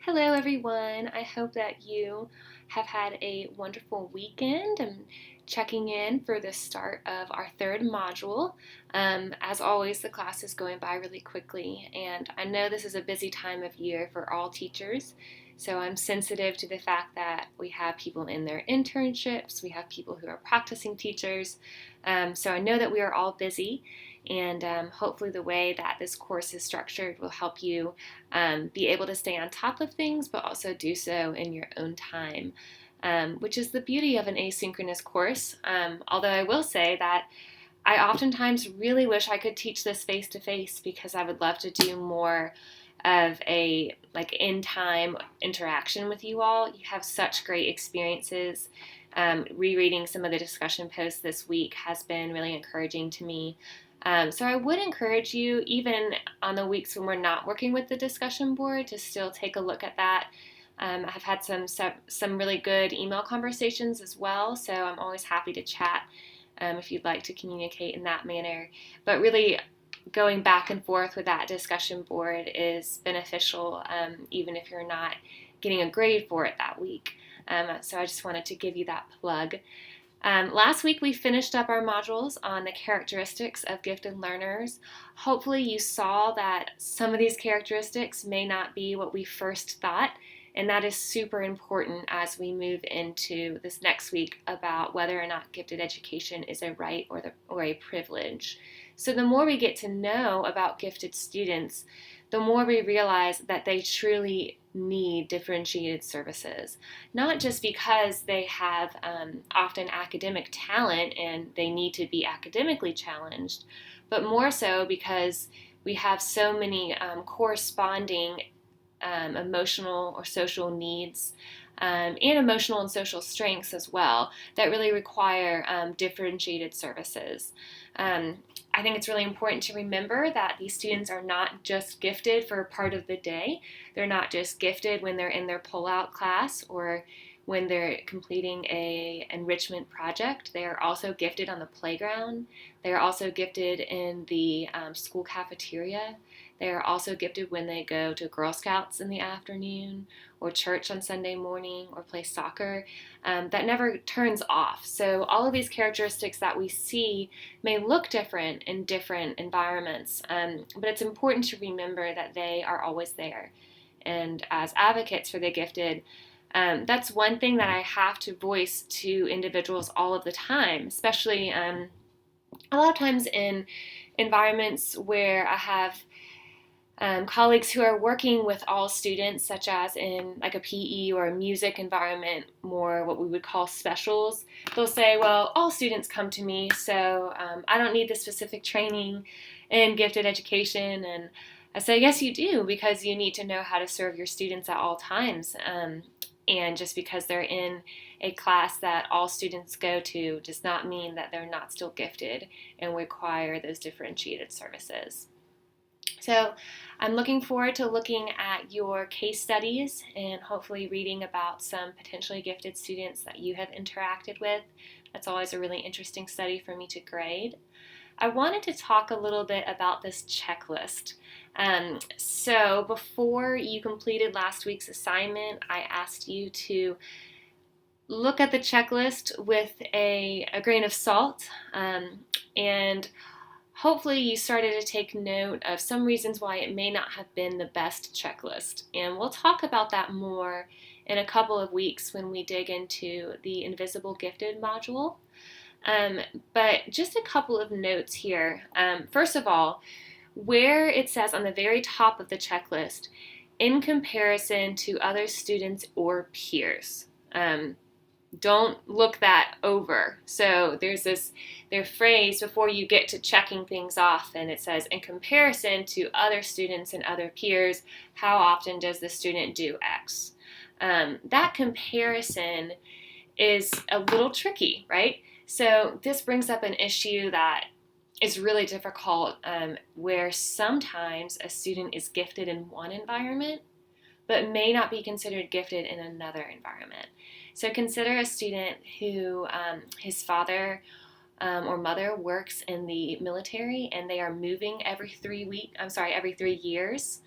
Hello, everyone. I hope that you have had a wonderful weekend and checking in for the start of our third module. As always, the class is going by really quickly, and I know this is a busy time of year for all teachers, so I'm sensitive to the fact that we have people in their internships, we have people who are practicing teachers, so I know that we are all busy. And hopefully, the way that this course is structured will help you be able to stay on top of things, but also do so in your own time, which is the beauty of an asynchronous course. Although I will say that I oftentimes really wish I could teach this face to face because I would love to do more of a in time interaction with you all. You have such great experiences. Rereading some of the discussion posts this week has been really encouraging to me. So I would encourage you, even on the weeks when we're not working with the discussion board, to still take a look at that. I've had some really good email conversations as well, so I'm always happy to chat if you'd like to communicate in that manner. But really, going back and forth with that discussion board is beneficial, even if you're not getting a grade for it that week. So I just wanted to give you that plug. Last week we finished up our modules on the characteristics of gifted learners. Hopefully you saw that some of these characteristics may not be what we first thought, and that is super important as we move into this next week about whether or not gifted education is a right or a privilege. So the more we get to know about gifted students, the more we realize that they truly need differentiated services, not just because they have often academic talent and they need to be academically challenged, but more so because we have so many corresponding emotional or social needs and emotional and social strengths as well that really require differentiated services. I think it's really important to remember that these students are not just gifted for part of the day. They're not just gifted when they're in their pull-out class or when they're completing a enrichment project. They are also gifted on the playground. They are also gifted in the school cafeteria. They are also gifted when they go to Girl Scouts in the afternoon or church on Sunday morning or play soccer. That never turns off. So all of these characteristics that we see may look different in different environments, but it's important to remember that they are always there. And as advocates for the gifted, that's one thing that I have to voice to individuals all of the time, especially a lot of times in environments where I have colleagues who are working with all students, such as in like a PE or a music environment, more what we would call specials. They'll say, well, all students come to me, so I don't need the specific training in gifted education. And I say, yes, you do, because you need to know how to serve your students at all times. And just because they're in a class that all students go to does not mean that they're not still gifted and require those differentiated services. So I'm looking forward to looking at your case studies and hopefully reading about some potentially gifted students that you have interacted with. That's always a really interesting study for me to grade. I wanted to talk a little bit about this checklist. So before you completed last week's assignment, I asked you to look at the checklist with a grain of salt, and hopefully you started to take note of some reasons why it may not have been the best checklist. And we'll talk about that more in a couple of weeks when we dig into the Invisible Gifted module. But just a couple of notes here. First of all, where it says on the very top of the checklist, in comparison to other students or peers. Don't look that over. So there's their phrase before you get to checking things off, and it says, in comparison to other students and other peers, how often does the student do X? That comparison is a little tricky, right? So this brings up an issue that is really difficult, where sometimes a student is gifted in one environment, but may not be considered gifted in another environment. So consider a student who his father or mother works in the military and they are moving every 3 years.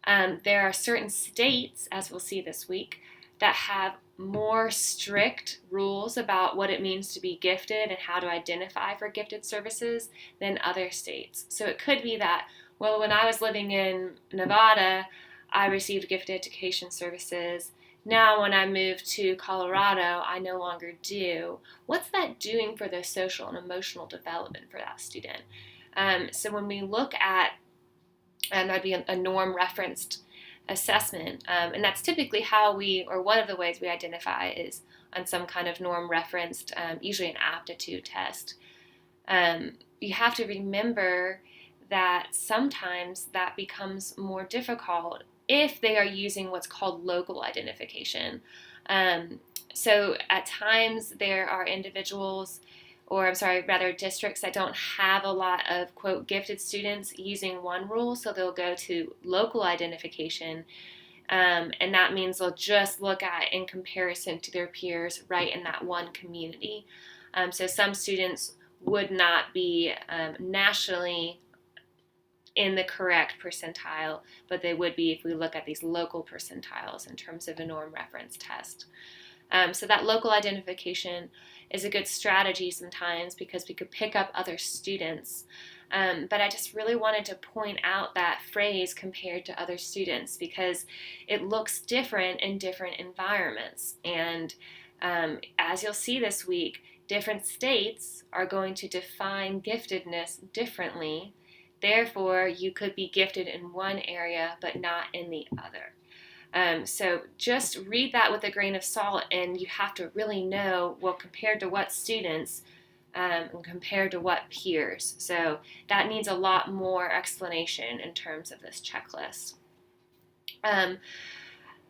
There are certain states, as we'll see this week, that have more strict rules about what it means to be gifted and how to identify for gifted services than other states. So it could be that, well, when I was living in Nevada, I received gifted education services. Now, when I moved to Colorado, I no longer do. What's that doing for the social and emotional development for that student? So when we look at, and that'd be a norm referenced assessment, and that's typically how we, or one of the ways we identify is on some kind of norm referenced, usually an aptitude test. You have to remember that sometimes that becomes more difficult if they are using what's called local identification. So at times there are individuals, or I'm sorry, rather districts that don't have a lot of, quote, gifted students using one rule, so they'll go to local identification, and that means they'll just look at in comparison to their peers right in that one community. So some students would not be nationally in the correct percentile, but they would be if we look at these local percentiles in terms of a norm reference test. So that local identification is a good strategy sometimes because we could pick up other students. But I just really wanted to point out that phrase compared to other students because it looks different in different environments. And as you'll see this week, different states are going to define giftedness differently. Therefore, you could be gifted in one area but not in the other. So just read that with a grain of salt, and you have to really know, well, compared to what students and compared to what peers. So that needs a lot more explanation in terms of this checklist.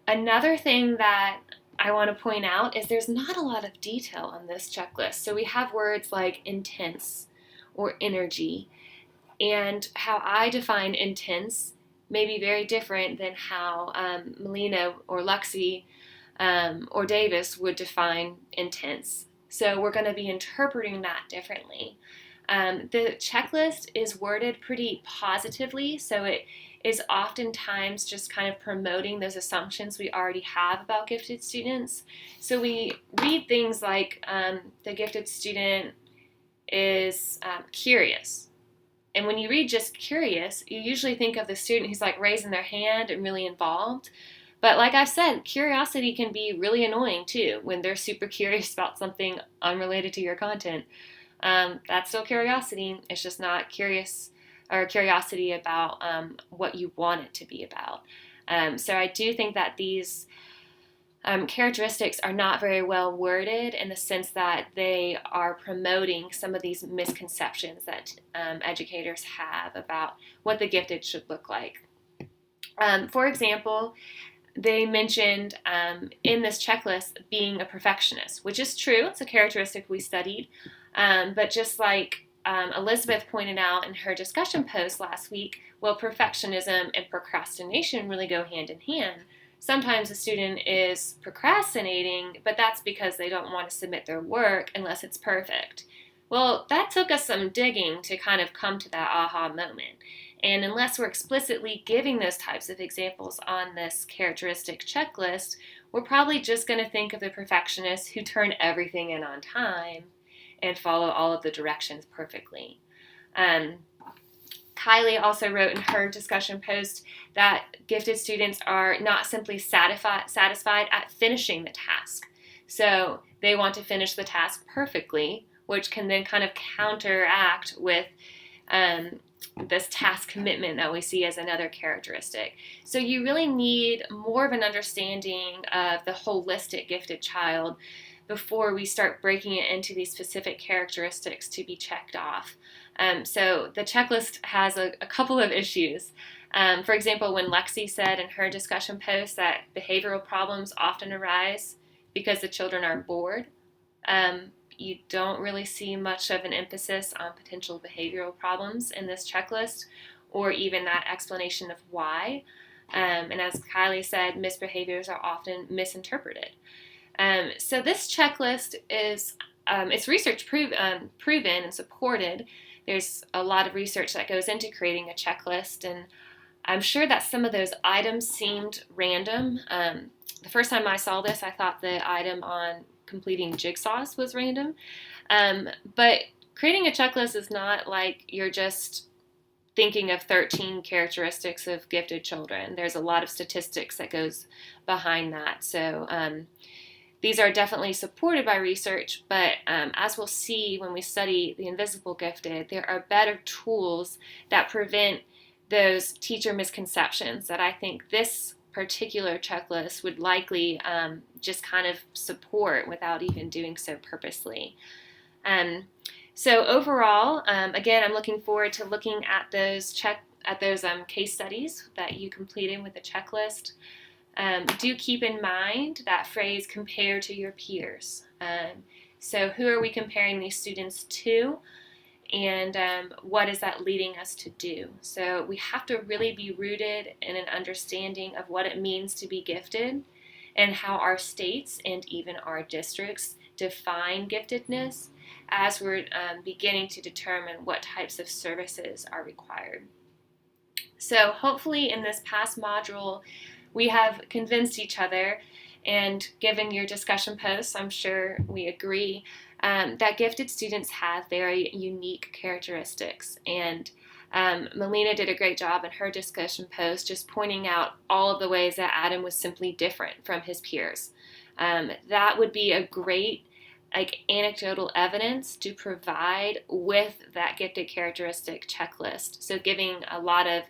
Another thing that I want to point out is there's not a lot of detail on this checklist. So we have words like intense or energy, and how I define intense may be very different than how Melina or Lexi or Davis would define intense. So we're going to be interpreting that differently. The checklist is worded pretty positively, so it is oftentimes just kind of promoting those assumptions we already have about gifted students. So we read things like the gifted student is curious. And when you read just curious, you usually think of the student who's like raising their hand and really involved. But like I've said, curiosity can be really annoying too when they're super curious about something unrelated to your content. That's still curiosity. It's just not curious or curiosity about what you want it to be about. So I do think that these characteristics are not very well worded in the sense that they are promoting some of these misconceptions that educators have about what the gifted should look like. For example, they mentioned in this checklist being a perfectionist, which is true. It's a characteristic we studied. But just like Elizabeth pointed out in her discussion post last week, well, perfectionism and procrastination really go hand in hand. Sometimes a student is procrastinating, but that's because they don't want to submit their work unless it's perfect. Well, that took us some digging to kind of come to that aha moment. And unless we're explicitly giving those types of examples on this characteristic checklist, we're probably just going to think of the perfectionists who turn everything in on time and follow all of the directions perfectly. Kylie also wrote in her discussion post that gifted students are not simply satisfied at finishing the task. So they want to finish the task perfectly, which can then kind of counteract with this task commitment that we see as another characteristic. So you really need more of an understanding of the holistic gifted child before we start breaking it into these specific characteristics to be checked off. So the checklist has a couple of issues. For example, when Lexi said in her discussion post that behavioral problems often arise because the children are bored, you don't really see much of an emphasis on potential behavioral problems in this checklist or even that explanation of why. And as Kylie said, misbehaviors are often misinterpreted. So this checklist is it's research proven and supported. There's a lot of research that goes into creating a checklist, and I'm sure that some of those items seemed random. The first time I saw this, I thought the item on completing jigsaws was random. But creating a checklist is not like you're just thinking of 13 characteristics of gifted children. There's a lot of statistics that goes behind that. So these are definitely supported by research, but as we'll see when we study the invisible gifted, there are better tools that prevent those teacher misconceptions that I think this particular checklist would likely just kind of support without even doing so purposely. So overall, again, I'm looking forward to looking at those case studies that you completed with the checklist. Do keep in mind that phrase, compare to your peers. So who are we comparing these students to, and what is that leading us to do? So we have to really be rooted in an understanding of what it means to be gifted and how our states and even our districts define giftedness as we're beginning to determine what types of services are required. So hopefully in this past module, we have convinced each other, and given your discussion posts, I'm sure we agree, that gifted students have very unique characteristics. And Melina did a great job in her discussion post just pointing out all of the ways that Adam was simply different from his peers. That would be a great anecdotal evidence to provide with that gifted characteristic checklist. So giving a lot of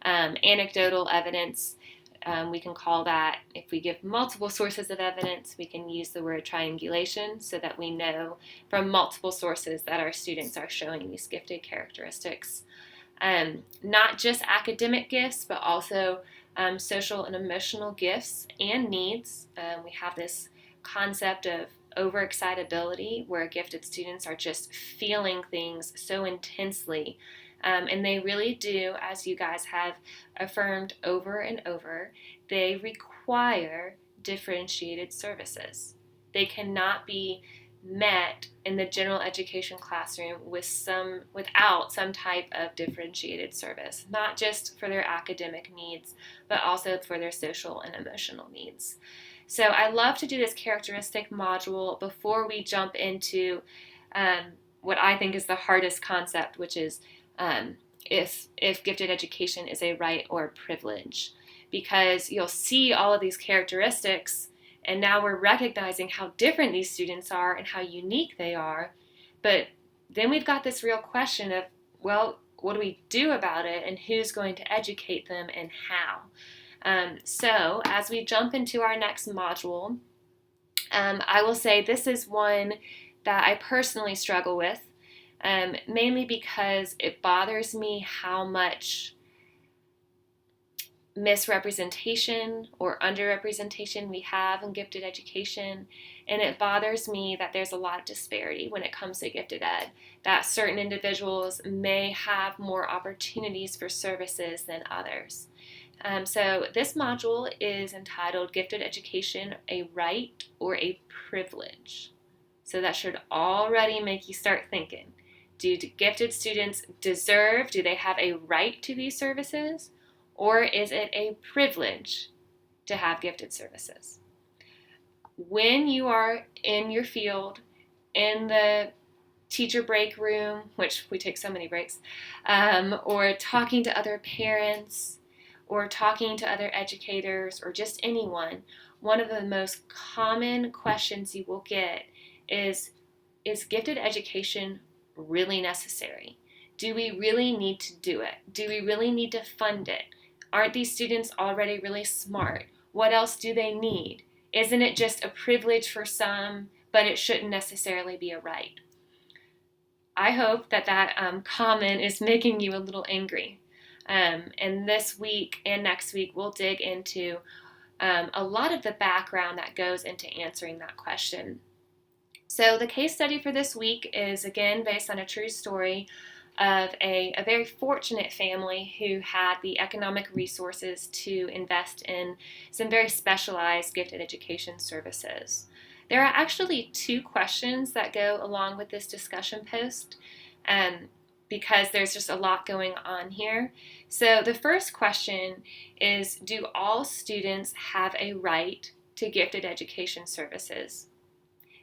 anecdotal evidence. We can call that, if we give multiple sources of evidence, we can use the word triangulation so that we know from multiple sources that our students are showing these gifted characteristics. Not just academic gifts, but also social and emotional gifts and needs. We have this concept of overexcitability, where gifted students are just feeling things so intensely. And they really do, as you guys have affirmed over and over, they require differentiated services. They cannot be met in the general education classroom without some type of differentiated service, not just for their academic needs, but also for their social and emotional needs. So I love to do this characteristic module before we jump into what I think is the hardest concept, which is if gifted education is a right or a privilege. Because you'll see all of these characteristics, and now we're recognizing how different these students are and how unique they are. But then we've got this real question of, well, what do we do about it, and who's going to educate them and how? So as we jump into our next module, I will say this is one that I personally struggle with, mainly because it bothers me how much misrepresentation or underrepresentation we have in gifted education, and it bothers me that there's a lot of disparity when it comes to gifted ed, that certain individuals may have more opportunities for services than others. So this module is entitled Gifted Education, a Right or a Privilege? So that should already make you start thinking. Do gifted students deserve, do they have a right to these services? Or is it a privilege to have gifted services? When you are in your field, in the teacher break room, which we take so many breaks, or talking to other parents, or talking to other educators, or just anyone, one of the most common questions you will get is gifted education really necessary? Do we really need to do it? Do we really need to fund it? Aren't these students already really smart? What else do they need? Isn't it just a privilege for some, but it shouldn't necessarily be a right? I hope that comment is making you a little angry. And this week and next week, we'll dig into a lot of the background that goes into answering that question. So the case study for this week is, again, based on a true story of a very fortunate family who had the economic resources to invest in some very specialized gifted education services. There are actually two questions that go along with this discussion post. because there's just a lot going on here. So the first question is, do all students have a right to gifted education services?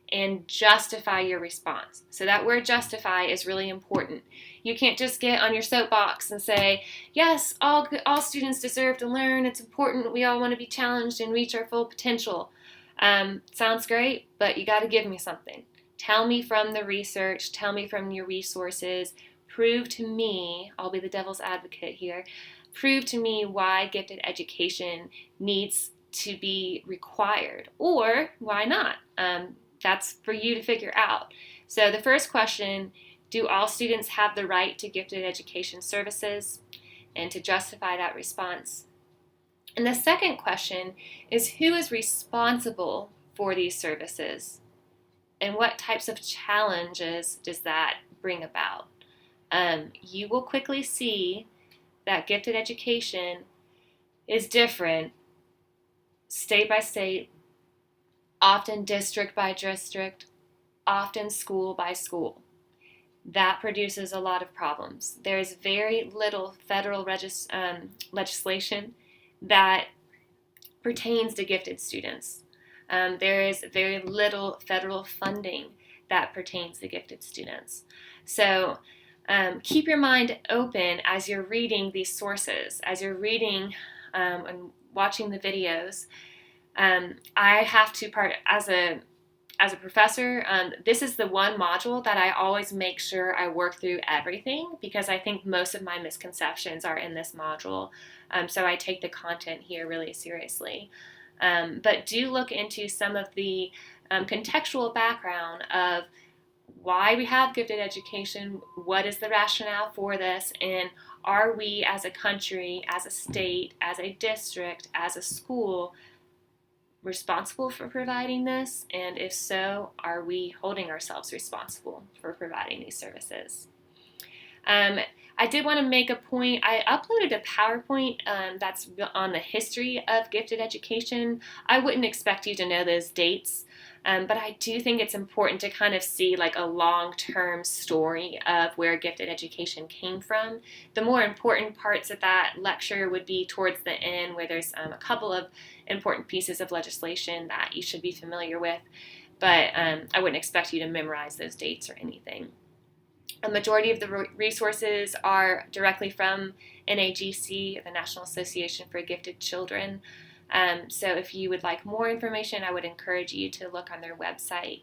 And justify your response. So that word justify is really important. You can't just get on your soapbox and say, yes, all students deserve to learn. It's important. We all want to be challenged and reach our full potential. Sounds great, but you got to give me something. Tell me from the research. Tell me from your resources. Prove to me, I'll be the devil's advocate here, prove to me why gifted education needs to be required, or why not. That's for you to figure out. So the first question, do all students have the right to gifted education services? And to justify that response. And the second question is, who is responsible for these services? And what types of challenges does that bring about? You will quickly see that gifted education is different state by state, often district by district, often school by school. That produces a lot of problems. There is very little federal legislation that pertains to gifted students. There is very little federal funding that pertains to gifted students. So keep your mind open as you're reading these sources, as you're reading and watching the videos. I have to as a professor, this is the one module that I always make sure I work through everything, because I think most of my misconceptions are in this module. So I take the content here really seriously. But do look into some of the contextual background of why we have gifted education, what is the rationale for this, and are we as a country, as a state, as a district, as a school responsible for providing this? And if so, are we holding ourselves responsible for providing these services? I did want to make a point. I uploaded a PowerPoint that's on the history of gifted education. I wouldn't expect you to know those dates, but I do think it's important to kind of see like a long-term story of where gifted education came from. The more important parts of that lecture would be towards the end, where there's a couple of important pieces of legislation that you should be familiar with, but I wouldn't expect you to memorize those dates or anything. A majority of the resources are directly from NAGC, the National Association for Gifted Children. So if you would like more information, I would encourage you to look on their website.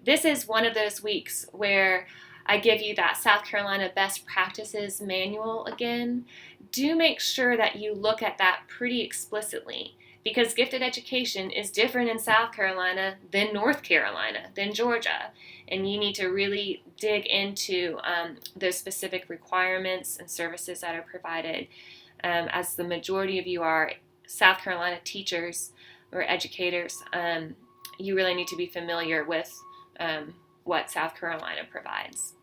This is one of those weeks where I give you that South Carolina Best Practices Manual again. Do make sure that you look at that pretty explicitly, because gifted education is different in South Carolina than North Carolina, than Georgia. And you need to really dig into those specific requirements and services that are provided. As the majority of you are South Carolina teachers or educators, you really need to be familiar with what South Carolina provides.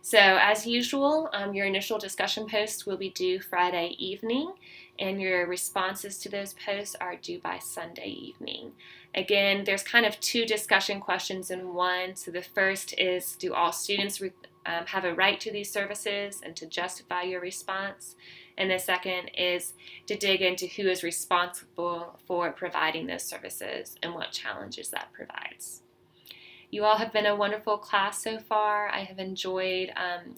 So as usual, your initial discussion posts will be due Friday evening, and your responses to those posts are due by Sunday evening. Again, there's kind of two discussion questions in one. So the first is, do all students have a right to these services, and to justify your response? And the second is to dig into who is responsible for providing those services and what challenges that provides. You all have been a wonderful class so far. I have enjoyed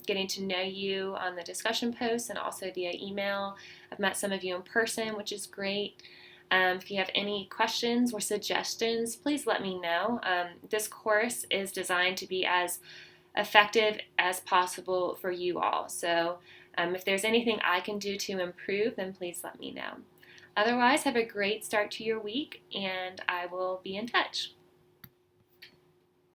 getting to know you on the discussion posts and also via email. I've met some of you in person, which is great. If you have any questions or suggestions, please let me know. This course is designed to be as effective as possible for you all. So if there's anything I can do to improve, then please let me know. Otherwise, have a great start to your week, and I will be in touch.